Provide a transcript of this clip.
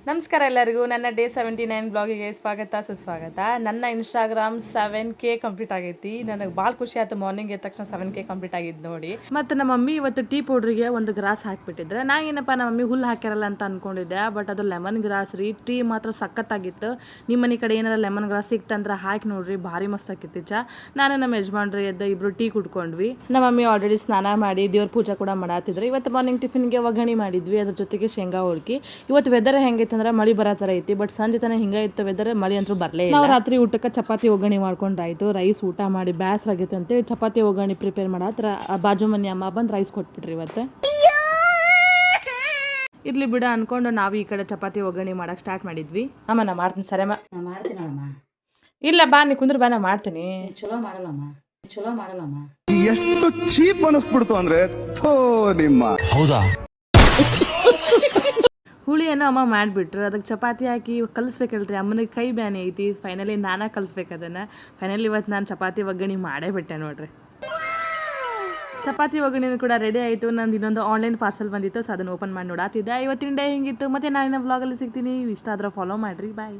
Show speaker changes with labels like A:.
A: ನಮಸ್ಕಾರ ಎಲ್ಲರಿಗೂ ನನ್ನ ಡೇ 79 ಬ್ಲಾಗಿಗೆ ಸ್ವಾಗತ ಸುಸ್ವಾಗತ. ನನ್ನ ಇನ್ಸ್ಟಾಗ್ರಾಮ್ 7K ಕಂಪ್ಲೀಟ್ ಆಗೈತಿ. ನನಗೆ ಭಾಳ ಖುಷಿ ಆಯ್ತು ಮಾರ್ನಿಂಗ್ ಎದ್ದ ತಕ್ಷಣ 7K ಕಂಪ್ಲೀಟ್ ಆಗಿದ್ದು ನೋಡಿ. ಮತ್ತು ನಮ್ಮ ಮಮ್ಮಿ ಇವತ್ತು ಟೀ ಪೌಡ್ರಿಗೆ ಒಂದು ಗ್ರಾಸ್ ಹಾಕಿಬಿಟ್ಟಿದ್ರೆ ನಾ ಏನಪ್ಪ ನಮ್ಮ ಮಮ್ಮಿ ಹುಲ್ಲು ಹಾಕ್ಯಾರಲ್ಲ ಅಂತ ಅಂದ್ಕೊಂಡಿದ್ದೆ. ಬಟ್ ಅದು ಲೆಮನ್ ಗ್ರಾಸ್ ರೀ. ಟೀ ಮಾತ್ರ ಸಖತ್ತಾಗಿತ್ತು. ನಿಮ್ಮ ಮನೆ ಕಡೆ ಏನಾರ ಲೆಮನ್ ಗ್ರಾಸ್ ಸಿಕ್ತಂದ್ರೆ ಹಾಕಿ ನೋಡ್ರಿ, ಭಾರಿ ಮಸ್ತ್ ಆಕಿತ್ತು. ನಾನು ನಮ್ಮ ಯಜಮಾನ್ರಿ ಎದ್ದು ಇಬ್ರು ಟೀ ಕುಡ್ಕೊಂಡ್ವಿ. ನಮ್ಮ ಮಮ್ಮಿ ಆಲ್ರೆಡಿ ಸ್ನಾನ ಮಾಡಿ ದೇವ್ರ ಪೂಜೆ ಕೂಡ ಮಾಡತ್ತಿದ್ರು. ಇವತ್ತು ಮಾರ್ನಿಂಗ್ ಟಿಫಿನ್ಗೆ ಒಗ್ಗರಣೆ ಮಾಡಿದ್ವಿ, ಅದ್ರ ಜೊತೆಗೆ ಶೇಂಗಾ ಹೋಳ್ಗಿ. ಇವತ್ತು ವೆದರ್ ಹೆಂಗೈತೆ ಅಂದ್ರೆ ಮಳಿ ಬರೋ ಥರ ಐತಿ. ಬಟ್ ಸಂಜೆ ತನಕ ಹಿಂಗೆ ಇತ್ತು ವೆದರ್, ಮಳಿ ಅಂತೂ ಬರಲೇ ಇಲ್ಲ. ನಾವು ರಾತ್ರಿ ಊಟಕ್ಕೆ ಚಪಾತಿ ಒಗ್ಗರಣೆ ಮಾಡ್ಕೊಂಡ್ರಾಯ್ತು. ರೈಸ್ ಊಟ ಮಾಡಿ ಬ್ಯಾಸರ ಆಗೈತೆ ಅಂತೇಳಿ ಚಪಾತಿ ಒಗ್ಗರಣೆ ಪ್ರಿಪೇರ್ ಮಾಡತ್ರ ಬಾಜು ಮನೆ ಅಮ್ಮ ಬಂದು ರೈಸ್ ಕೊಟ್ಬಿಟ್ರಿ ಇವತ್ತು. ಇರ್ಲಿ ಬಿಡ ಅನ್ಕೊಂಡು ನಾವು ಈ ಕಡೆ ಚಪಾತಿ ಒಗ್ಗರಣೆ ಮಾಡಕ್ಕೆ ಸ್ಟಾರ್ಟ್ ಮಾಡಿದ್ವಿ. ಅಮ್ಮ ನಾ ಮಾಡ್ತೀನಿ. ಸರಮ್ಮ
B: ಮಾಡ್ತೀನಮ್ಮ.
A: ಇಲ್ಲ ಬಾ ನೀ ಕುಂದ್ರ ಬಾ, ನಾ ಮಾಡ್ತೀನಿ.
B: ಚಲೋ ಮಾಡಲ್ಲಮ್ಮ.
C: ಎಷ್ಟು ಚೀಪ್ ಅನಿಸ್ಬಿಡ್ತು ಅಂದ್ರೆ ನಿಮ್ಮ. ಹೌದಾ?
A: ಹುಳಿಯನ್ನು ಅಮ್ಮ ಮಾಡಿಬಿಟ್ರು. ಅದಕ್ಕೆ ಚಪಾತಿ ಹಾಕಿ ಕಲಿಸ್ಬೇಕಲ್ರಿ. ಅಮ್ಮನಿಗೆ ಕೈ ಬ್ಯಾನೆ ಐತಿ. ಫೈನಲಿ ನಾನೇ ಕಲಿಸ್ಬೇಕು ಅದನ್ನು. ಫೈನಲಿ ಇವತ್ತು ನಾನು ಚಪಾತಿ ಒಗ್ಗರಣೆ ಮಾಡೇ ಬಿಟ್ಟೆ ನೋಡ್ರಿ. ಚಪಾತಿ ಒಗ್ಗರಣೆ ಕೂಡ ರೆಡಿ ಆಯಿತು. ನಂದು ಇನ್ನೊಂದು ಆನ್ಲೈನ್ ಪಾರ್ಸಲ್ ಬಂದಿತ್ತು, ಸೊ ಅದನ್ನು ಓಪನ್ ಮಾಡಿ ನೋಡಾತಿದ್ದೆ. ಇವತ್ತಿನ ಡೇ ಹಿಂಗಿತ್ತು. ಮತ್ತು ನಾನಿನ್ನ ವ್ಲಾಗಲ್ಲಿ ಸಿಗ್ತೀನಿ. ಇಷ್ಟ ಆದ್ರೆ ಫಾಲೋ ಮಾಡಿರಿ. ಬಾಯ್.